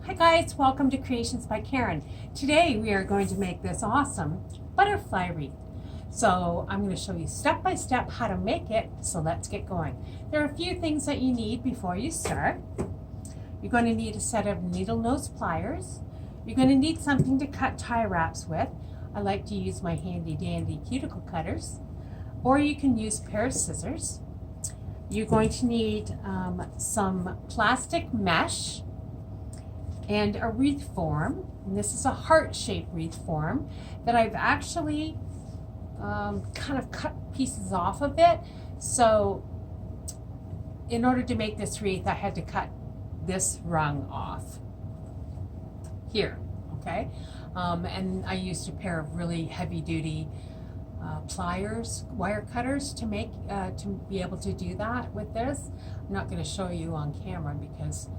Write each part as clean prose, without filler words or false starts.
Hi guys, welcome to Creations by Karen. Today we are going to make this awesome butterfly wreath. So I'm going to show you step by step how to make it, so let's get going. There are a few things that you need before you start. You're going to need a set of needle nose pliers. You're going to need something to cut tie wraps with. I like to use my handy dandy cuticle cutters, or you can use a pair of scissors. You're going to need some plastic mesh and a wreath form. And this is a heart-shaped wreath form that I've actually kind of cut pieces off of it. So in order to make this wreath, I had to cut this rung off here, okay? And I used a pair of really heavy-duty pliers, wire cutters to be able to do that with this. I'm not going to show you on camera because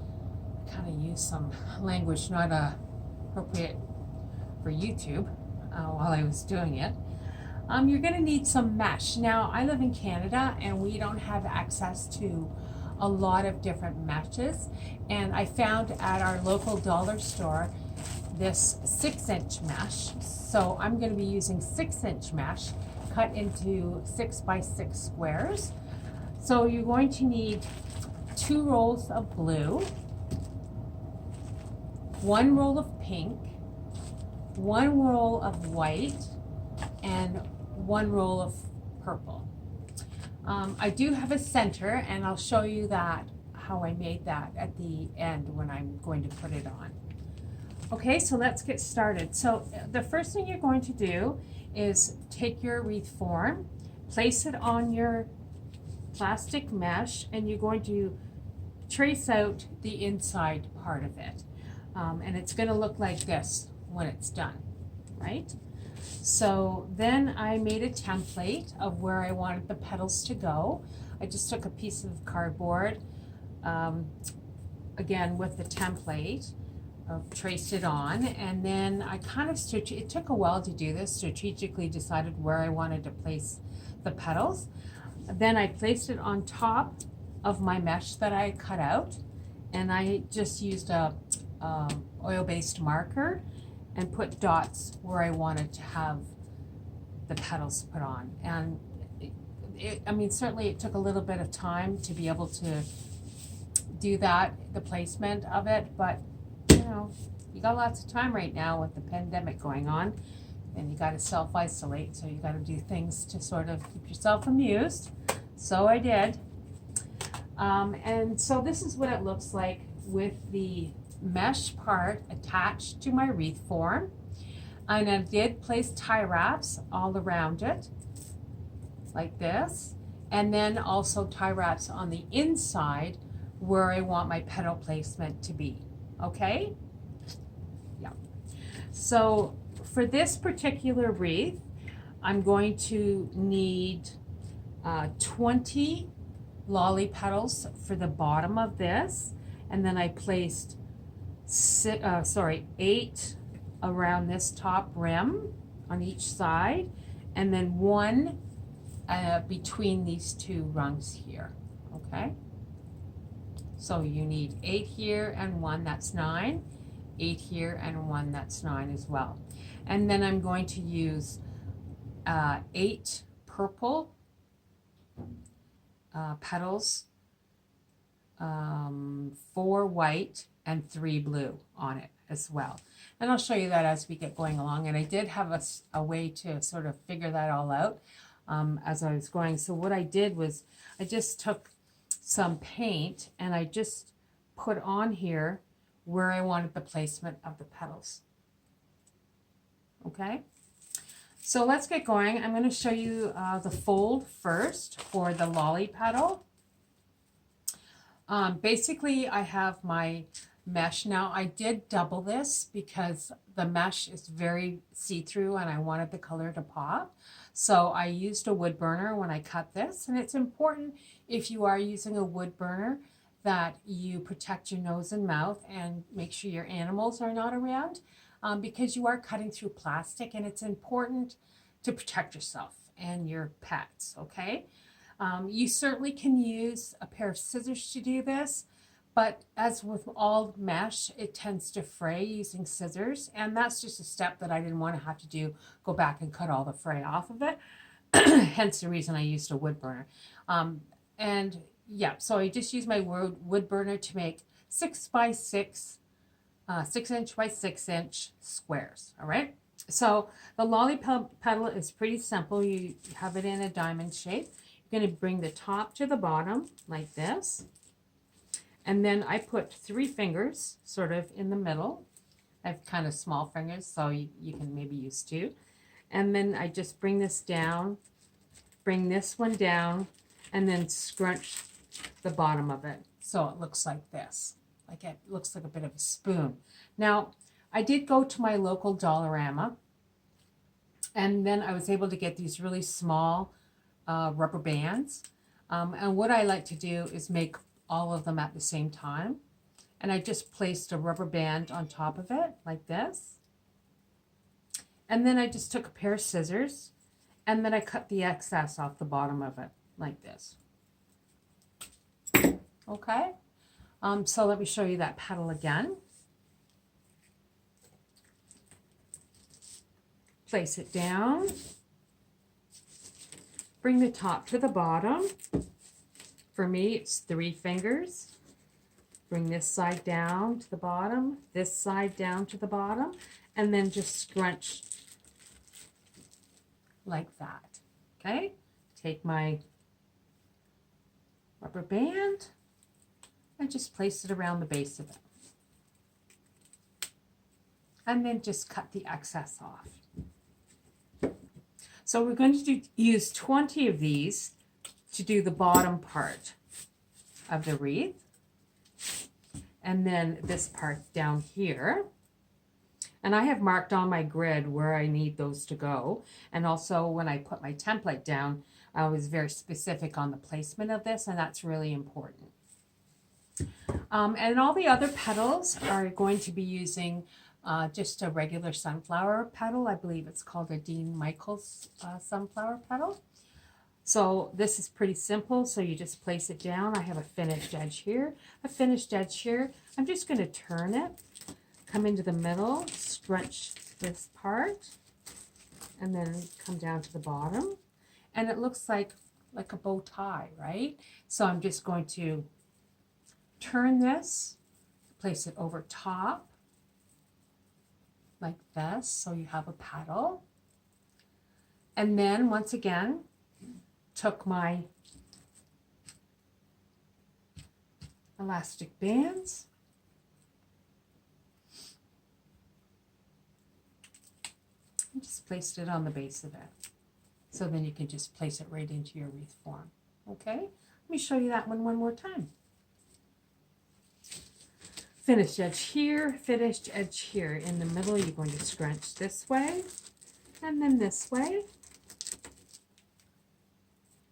kind of use some language not appropriate for YouTube while I was doing it. You're going to need some mesh. Now, I live in Canada and we don't have access to a lot of different meshes, and I found at our local dollar store this 6-inch mesh. So I'm going to be using 6-inch mesh cut into 6 by 6 squares. So you're going to need 2 rolls of blue, 1 roll of pink, 1 roll of white, and 1 roll of purple. I do have a center, and I'll show you that, how I made that at the end when I'm going to put it on. Okay, so let's get started. So the first thing you're going to do is take your wreath form, place it on your plastic mesh, and you're going to trace out the inside part of it. And it's going to look like this when it's done, right? So then I made a template of where I wanted the petals to go. I just took a piece of cardboard, again with the template, traced it on, and then I kind of it took a while to do this, strategically decided where I wanted to place the petals. Then I placed it on top of my mesh that I cut out, and I just used a oil-based marker and put dots where I wanted to have the petals put on. And I mean, certainly it took a little bit of time to be able to do that, the placement of it, but you know, you got lots of time right now with the pandemic going on, and you got to self-isolate, so you got to do things to sort of keep yourself amused. So I did. And so this is what it looks like with the mesh part attached to my wreath form, and I did place tie wraps all around it like this, and then also tie wraps on the inside where I want my petal placement to be. Okay, yeah. So for this particular wreath, I'm going to need 20 lolly petals for the bottom of this, and then I placed 8 around this top rim on each side, and then 1 between these 2 rungs here. Okay, so you need 8 here and 1, that's 9, 8 here and 1, that's 9 as well. And then I'm going to use 8 purple petals, 4 white, and 3 blue on it as well. And I'll show you that as we get going along. And I did have a way to sort of figure that all out as I was going. So what I did was I just took some paint and I just put on here where I wanted the placement of the petals. Okay, so let's get going. I'm going to show you the fold first for the lolly petal. Basically, I have my mesh. Now, I did double this because the mesh is very see-through and I wanted the color to pop. So I used a wood burner when I cut this, and it's important if you are using a wood burner that you protect your nose and mouth and make sure your animals are not around, because you are cutting through plastic, and it's important to protect yourself and your pets, okay? You certainly can use a pair of scissors to do this, But as with all mesh, it tends to fray using scissors, and that's just a step that I didn't want to have to do, go back and cut all the fray off of it. Hence the reason I used a wood burner. And yeah, so I just used my wood burner to make 6 by 6, 6-inch by 6-inch squares. All right. So the lolly petal is pretty simple. You have it in a diamond shape. You're going to bring the top to the bottom like this. And then I put 3 fingers sort of in the middle. I have kind of small fingers, so you can maybe use 2. And then I just bring this down, bring this one down, and then scrunch the bottom of it. So it looks like this. Like it looks like a bit of a spoon. Now, I did go to my local Dollarama, and then I was able to get these really small rubber bands. And what I like to do is make all of them at the same time. And I just placed a rubber band on top of it like this. And then I just took a pair of scissors, and then I cut the excess off the bottom of it like this. Okay, so let me show you that petal again. Place it down. Bring the top to the bottom. For me, it's 3 fingers. Bring this side down to the bottom, this side down to the bottom, and then just scrunch like that. Okay? Take my rubber band and just place it around the base of it. And then just cut the excess off. So we're going to use 20 of these to do the bottom part of the wreath. And then this part down here. And I have marked on my grid where I need those to go. And also when I put my template down, I was very specific on the placement of this, and that's really important. And all the other petals are going to be using just a regular sunflower petal. I believe it's called a Dean Michaels sunflower petal. So this is pretty simple. So you just place it down. I have a finished edge here, a finished edge here. I'm just going to turn it, come into the middle, scrunch this part, and then come down to the bottom. And it looks like a bow tie, right? So I'm just going to turn this, place it over top, like this, so you have a petal. And then once again, took my elastic bands, and just placed it on the base of it. So then you can just place it right into your wreath form. Okay, let me show you that one more time. Finished edge here, finished edge here. In the middle, you're going to scrunch this way and then this way.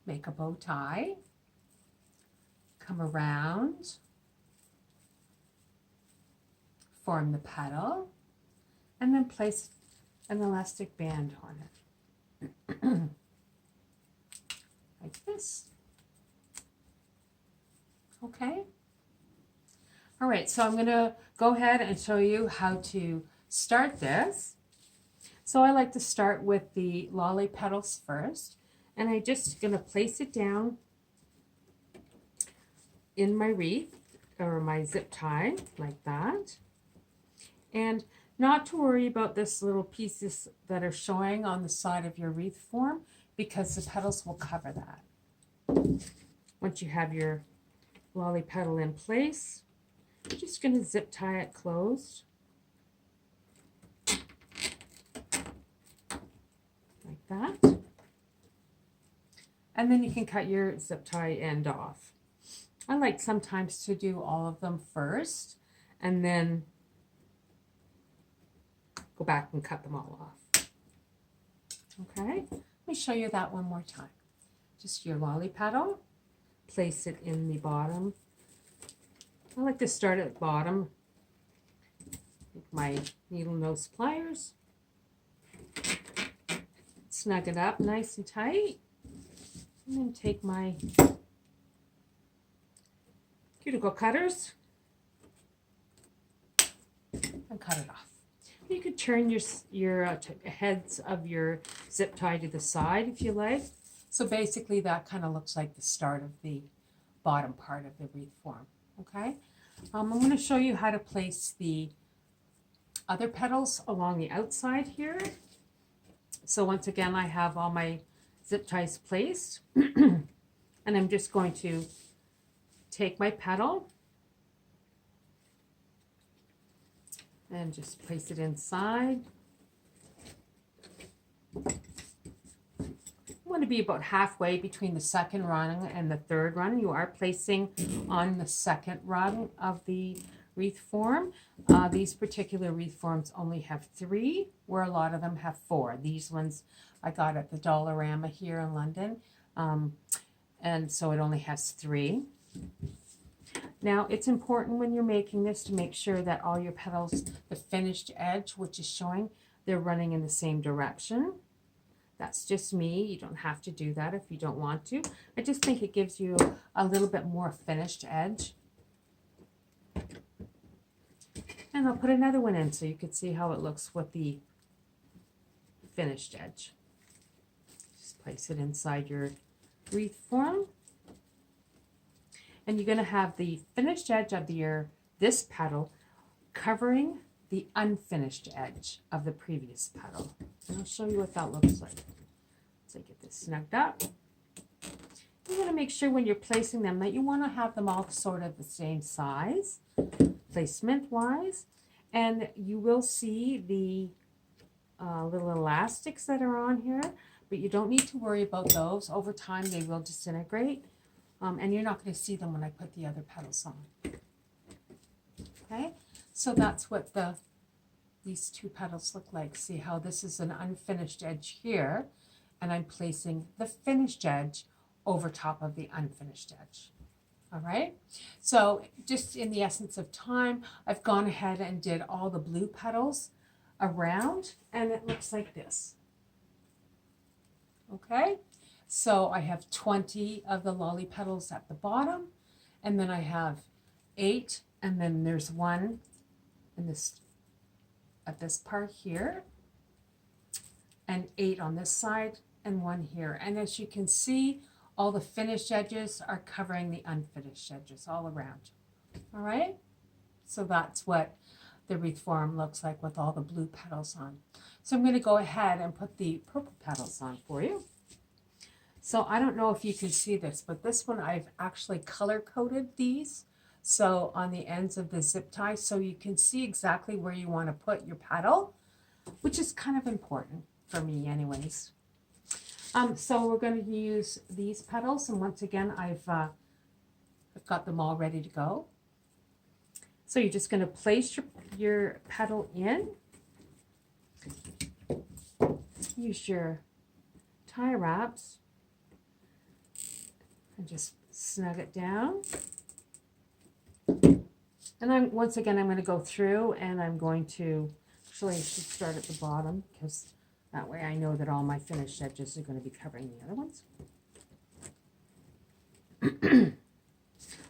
Make a bow tie, come around, form the petal, and then place an elastic band on it. Like this. Okay. All right, so I'm going to go ahead and show you how to start this. So I like to start with the lolly petals first. And I'm just going to place it down in my wreath or my zip tie like that. And not to worry about this little pieces that are showing on the side of your wreath form, because the petals will cover that. Once you have your lolly petal in place, I'm just going to zip tie it closed. Like that. And then you can cut your zip tie end off. I like sometimes to do all of them first and then go back and cut them all off. Okay, let me show you that one more time. Just your lolly petal, place it in the bottom. I like to start at the bottom with my needle nose pliers. Snug it up nice and tight. And then take my cuticle cutters and cut it off. You could turn your heads of your zip tie to the side if you like. So basically that kind of looks like the start of the bottom part of the wreath form. Okay, I'm going to show you how to place the other petals along the outside here. So once again, I have all my zip ties placed and I'm just going to take my petal and just place it inside. You want to be about halfway between the second rung and the third rung. You are placing on the second rung of the wreath form. These particular wreath forms only have 3, where a lot of them have 4. These ones I got at the Dollarama here in London, and so it only has 3. Now it's important when you're making this to make sure that all your petals, the finished edge, which is showing, they're running in the same direction. That's just me. You don't have to do that if you don't want to. I just think it gives you a little bit more finished edge. And I'll put another one in so you can see how it looks with the finished edge. Just place it inside your wreath form. And you're going to have the finished edge of this petal covering the unfinished edge of the previous petal. And I'll show you what that looks like. So get this snugged up. You want to make sure when you're placing them that you want to have them all sort of the same size, placement wise. And you will see the little elastics that are on here, but you don't need to worry about those. Over time they will disintegrate. And you're not going to see them when I put the other petals on. Okay, so that's what these 2 petals look like. See how this is an unfinished edge here, and I'm placing the finished edge over top of the unfinished edge. All right, so just in the essence of time, I've gone ahead and did all the blue petals around, and it looks like this. Okay. So I have 20 of the lolly petals at the bottom, and then I have 8, and then there's 1 in this at this part here, and 8 on this side, and 1 here. And as you can see, all the finished edges are covering the unfinished edges all around. All right, so that's what the wreath form looks like with all the blue petals on. So I'm going to go ahead and put the purple petals on for you. So I don't know if you can see this, but this one I've actually color coded these. So on the ends of the zip tie, so you can see exactly where you want to put your petal, which is kind of important for me anyways. So we're going to use these petals, and once again, I've got them all ready to go. So you're just going to place your petal in, use your tie wraps, and just snug it down. And once again, I'm going to go through, and I'm going to, actually I should start at the bottom, because that way I know that all my finished edges are going to be covering the other ones.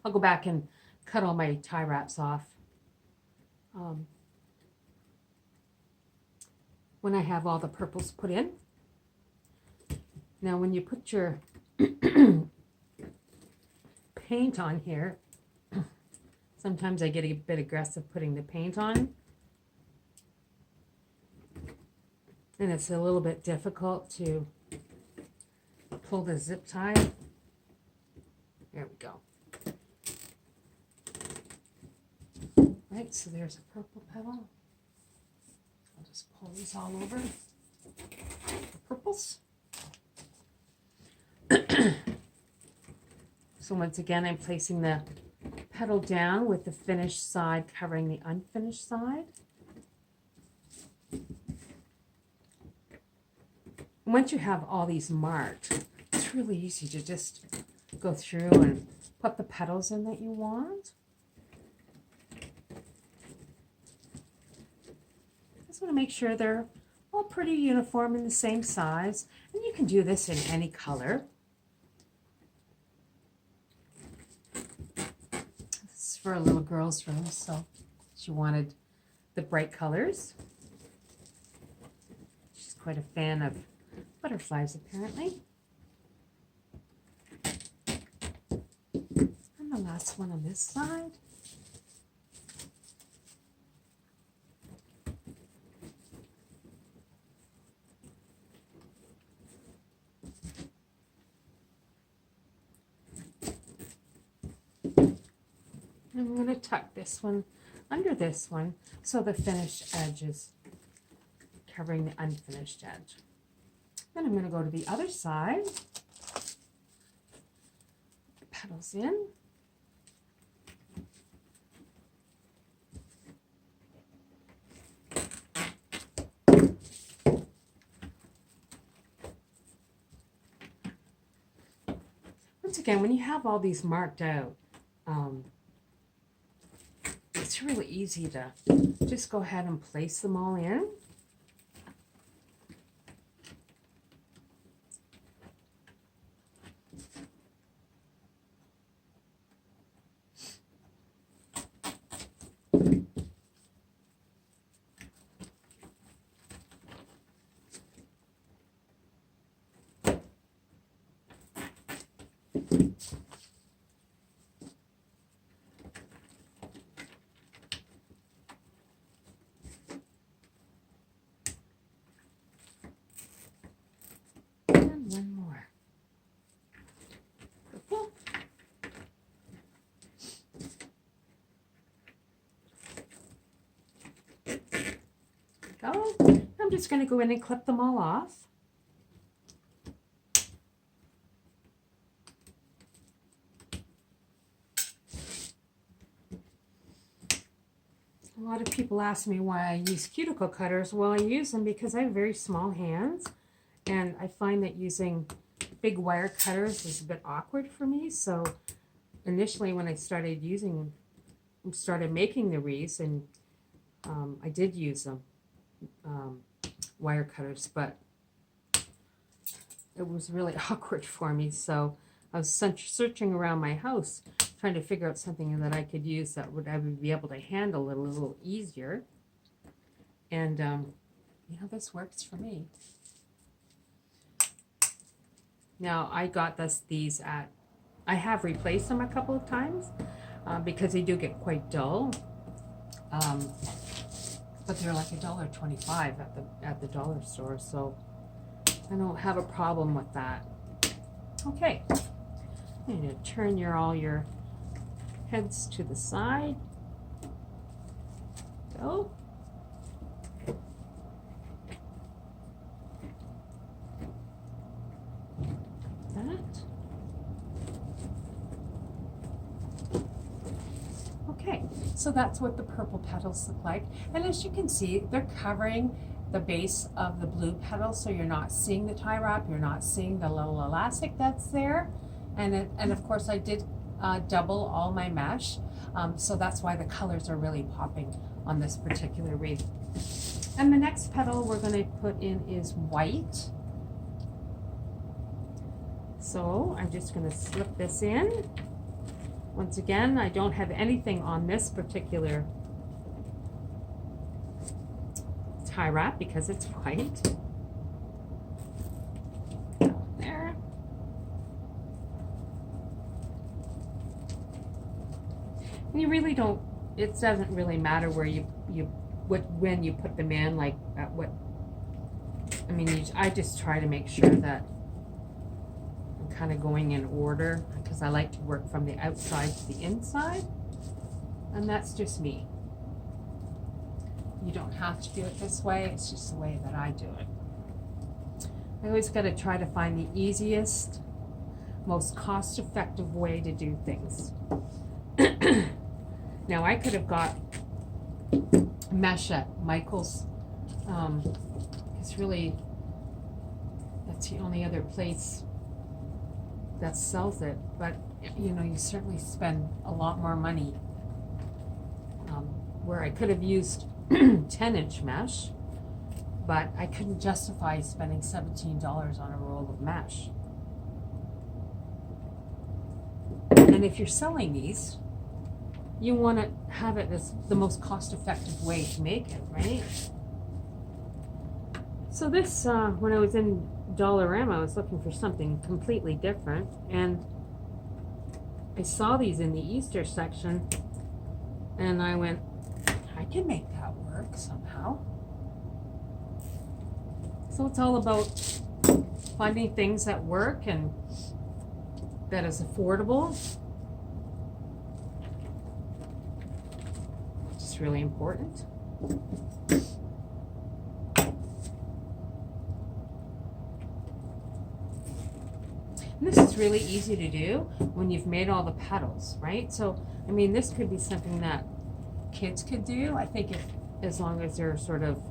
I'll go back and cut all my tie wraps off when I have all the purples put in. Now when you put your paint on here, sometimes I get a bit aggressive putting the paint on, and it's a little bit difficult to pull the zip tie. There we go. Right, so there's a purple petal. I'll just pull these all over. The purples. So once again, I'm placing the petal down with the finished side covering the unfinished side. Once you have all these marked, it's really easy to just go through and put the petals in that you want. Just want to make sure they're all pretty uniform in the same size, and you can do this in any color. This is for a little girl's room, so she wanted the bright colors. She's quite a fan of butterflies, apparently. And the last one on this side. And I'm going to tuck this one under this one so the finished edge is covering the unfinished edge. Then I'm going to go to the other side. Put the petals in. Once again, when you have all these marked out, it's really easy to just go ahead and place them all in. One more. Purple. Go. I'm just going to go in and clip them all off. A lot of people ask me why I use cuticle cutters. Well, I use them because I have very small hands. And I find that using big wire cutters is a bit awkward for me. So initially when I started making the wreaths, and I did use them, wire cutters, but it was really awkward for me. So I was searching around my house, trying to figure out something that I could use that I would be able to handle it a little easier. And, you know, this works for me. Now, I got these at, I have replaced them a couple of times because they do get quite dull. But they're like $1.25 at the dollar store, so I don't have a problem with that. Okay, I'm going to turn all your heads to the side. Go. Okay, so that's what the purple petals look like. And as you can see, they're covering the base of the blue petals, so you're not seeing the tie wrap, you're not seeing the little elastic that's there. And of course I did double all my mesh, so that's why the colors are really popping on this particular wreath. And the next petal we're going to put in is white. So I'm just going to slip this in. Once again, I don't have anything on this particular tie wrap because it's white. There. And you really don't, it doesn't really matter where when you put them in, like at what, I mean, I just try to make sure that I'm kind of going in order because I like to work from the outside to the inside, and that's just me. You don't have to do it this way, it's just the way that I do it. I always got to try to find the easiest, most cost-effective way to do things. Now I could have got mesh at Michael's, it's really, that's the only other place that sells it, but you know, you certainly spend a lot more money, where I could have used 10-inch mesh, but I couldn't justify spending $17 on a roll of mesh. And if you're selling these, you want to have it as the most cost-effective way to make it, right? So this, when I was in Dollarama, I was looking for something completely different, and I saw these in the Easter section, and I went, I can make that work somehow. So it's all about finding things that work and that is affordable. Which is really important. And this is really easy to do when you've made all the petals, right? So, I mean, this could be something that kids could do. I think as long as they're sort of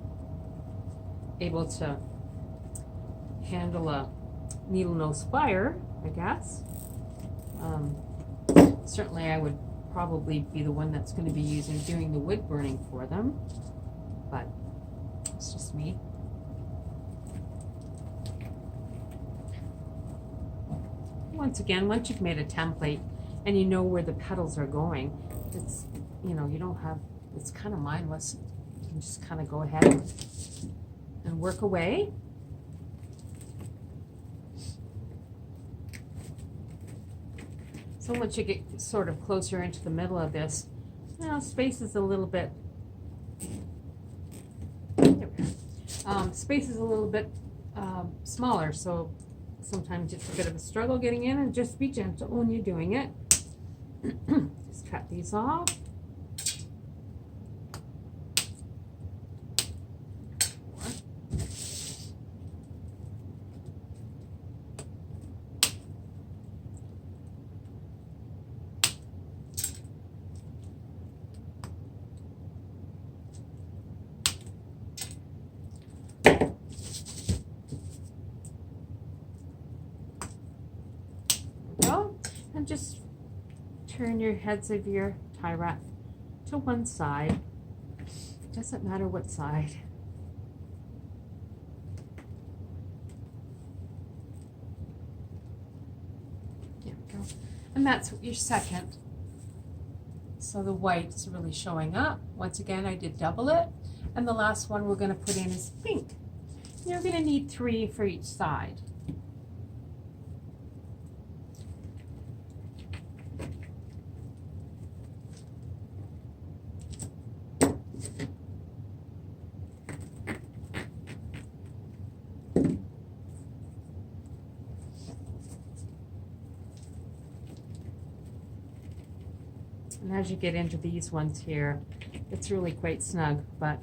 able to handle a needle nose fire, I guess. Certainly I would probably be the one that's going to be doing the wood burning for them, but it's just me. Once again, once you've made a template and you know where the petals are going, it's, you know, you don't have, it's kind of mindless. You can just kind of go ahead and work away. So once you get sort of closer into the middle of this, now space is a little bit, space is a little bit smaller, so sometimes it's a bit of a struggle getting in, and just be gentle when you're doing it. Just cut these off. And just turn your heads of your tie wrap to one side. Doesn't matter what side. There we go. And that's your second. So the white's really showing up. Once again, I did double it. And the last one we're going to put in is pink. You're going to need 3 for each side. And as you get into these ones here, it's really quite snug, but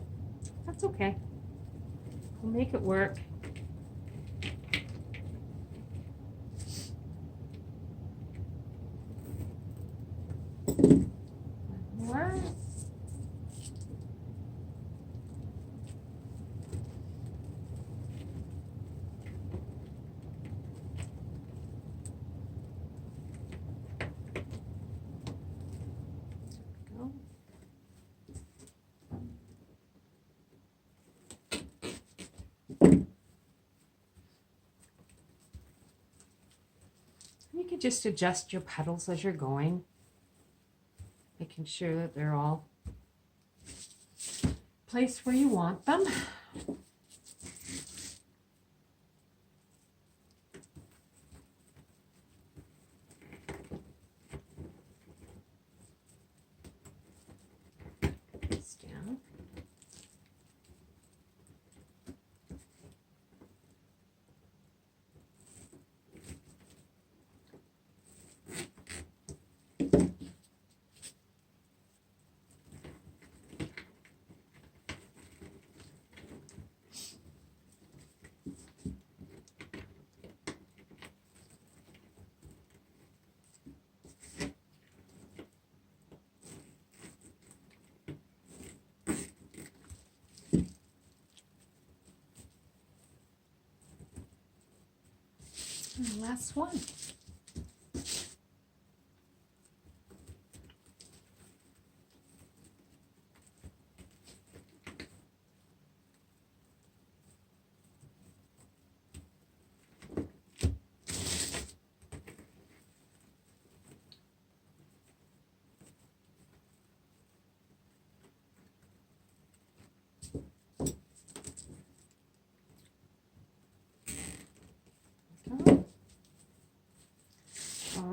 that's okay. We'll make it work. One more. You can just adjust your petals as you're going, making sure that they're all placed where you want them. This down. And last one.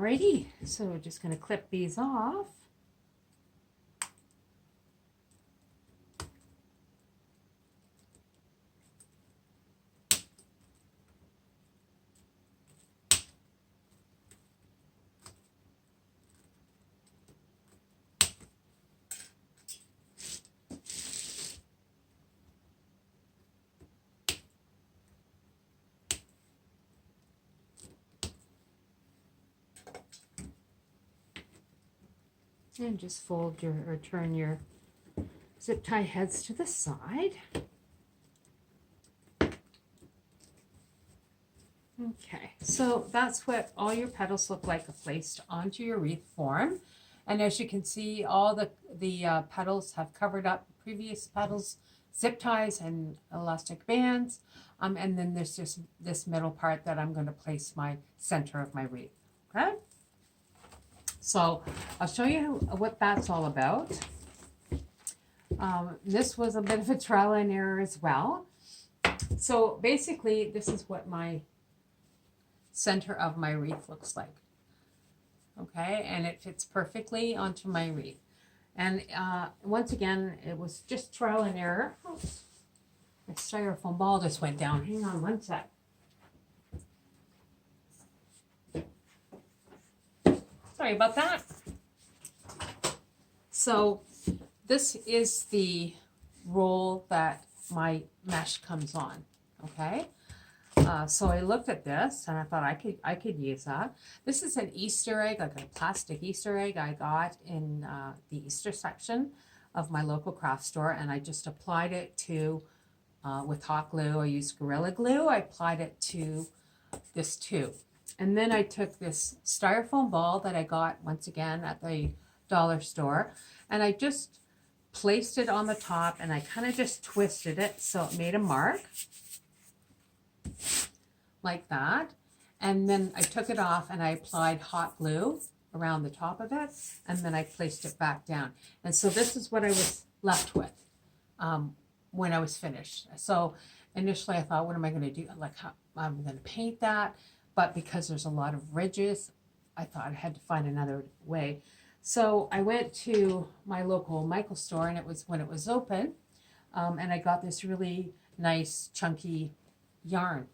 Alrighty, so we're just going to clip these off. And just fold your, or turn your zip tie heads to the side. Okay, so that's what all your petals look like placed onto your wreath form. And as you can see, all the petals have covered up previous petals, zip ties and elastic bands. And then there's just this middle part that I'm going to place my center of my wreath. Okay? So I'll show you what that's all about. This was a bit of a trial and error as well. So basically, this is what my center of my wreath looks like. Okay, and it fits perfectly onto my wreath. And once again, it was just trial and error. Oops. My styrofoam ball just went down. Hang on one sec. Sorry about that. So this is the roll that my mesh comes on, okay? So I looked at this and I thought I could use that. This is an Easter egg, like a plastic Easter egg I got in the Easter section of my local craft store, and I just applied it to, with hot glue. I used Gorilla Glue. I applied it to this tube. And then I took this styrofoam ball that I got once again at the dollar store, and I just placed it on the top, and I kind of just twisted it so it made a mark like that. And then I took it off and I applied hot glue around the top of it, and then I placed it back down. And so this is what I was left with when I was finished. So initially I thought, what am I going to do? Like, how I'm going to paint that. But because there's a lot of ridges, I thought I had to find another way. So I went to my local Michael store, and it was when it was open, and I got this really nice chunky yarn.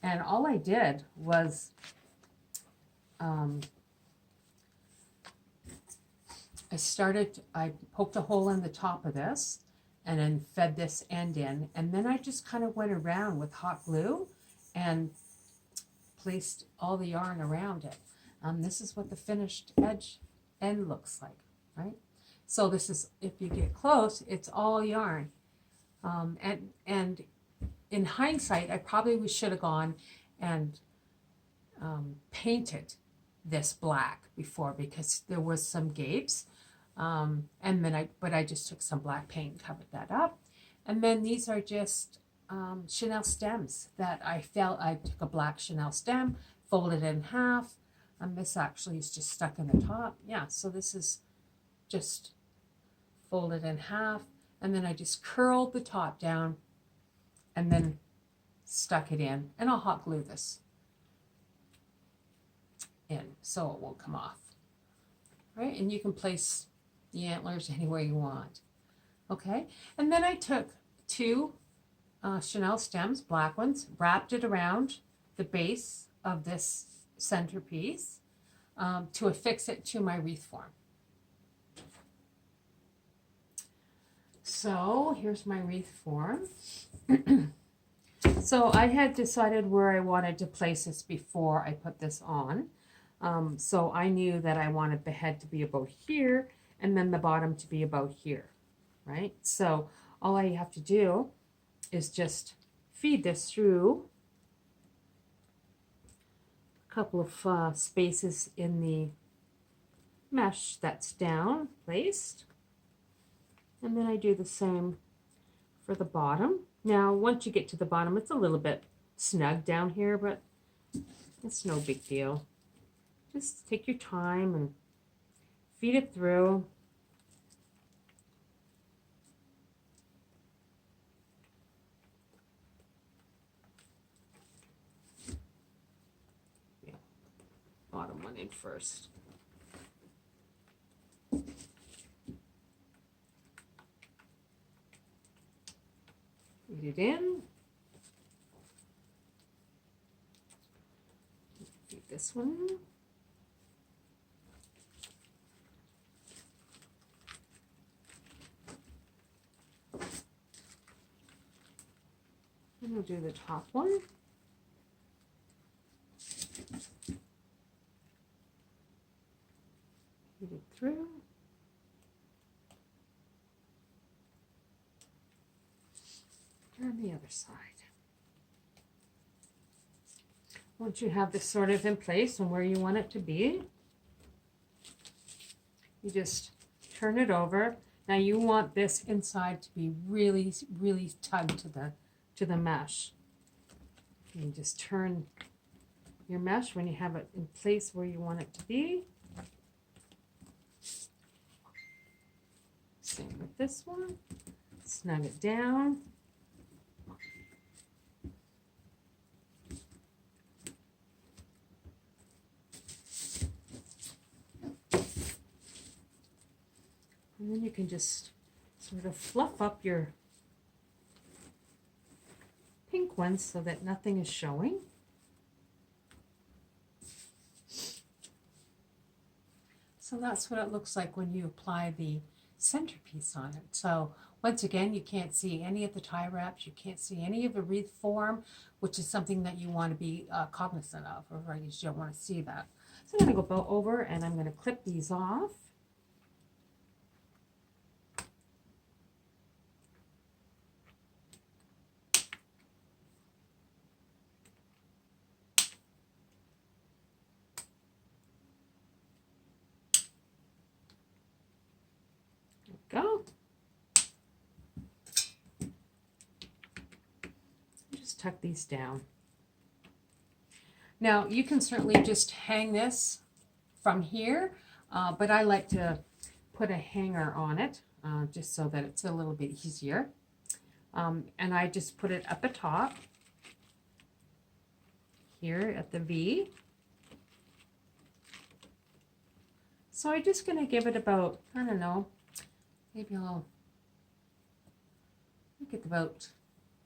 And all I did was I poked a hole in the top of this and then fed this end in, and then I just kind of went around with hot glue and placed all the yarn around it. This is what the finished end looks like, right? So this is, if you get close, it's all yarn. And in hindsight, I probably should have gone and painted this black before, because there was some gapes. And then but I just took some black paint and covered that up. And then these are just Chanel stems that I took a black Chanel stem, folded it in half, and this actually is just stuck in the top. Yeah, so this is just folded in half, and then I just curled the top down and then stuck it in, and I'll hot glue this in so it won't come off. Right, and you can place the antlers anywhere you want. Okay, and then I took two Chanel stems, black ones, wrapped it around the base of this centerpiece to affix it to my wreath form. So here's my wreath form. So I had decided where I wanted to place this before I put this on. So I knew that I wanted the head to be about here and then the bottom to be about here, right? So all I have to do is just feed this through a couple of spaces in the mesh that's down placed. And then I do the same for the bottom. Now, once you get to the bottom, it's a little bit snug down here, but it's no big deal. Just take your time and feed it through. Bottom one one in first. Feed it in. Feed this one. And we'll do the top one. Feed it through. And the other side. Once you have this sort of in place and where you want it to be, you just turn it over. Now you want this inside to be really, really tugged to the mesh. You just turn your mesh when you have it in place where you want it to be. Same with this one. Snug it down. And then you can just sort of fluff up your pink ones so that nothing is showing. So that's what it looks like when you apply the centerpiece on it. So once again, you can't see any of the tie wraps, you can't see any of the wreath form, which is something that you want to be cognizant of, or right, you don't want to see that. So I'm going to go over and I'm going to clip these off. Go. Just tuck these down. Now you can certainly just hang this from here, but I like to put a hanger on it just so that it's a little bit easier. And I just put it at the top here at the V. So I'm just going to give it about, I don't know, maybe I'll make it about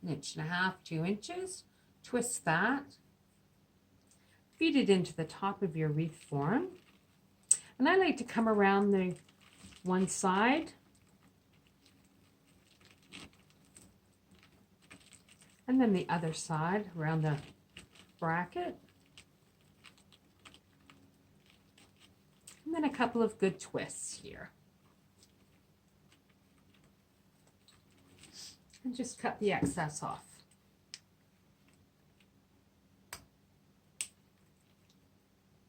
1.5 inches, 2 inches. Twist that. Feed it into the top of your wreath form. And I like to come around the one side. And then the other side around the bracket. And then a couple of good twists here. And just cut the excess off.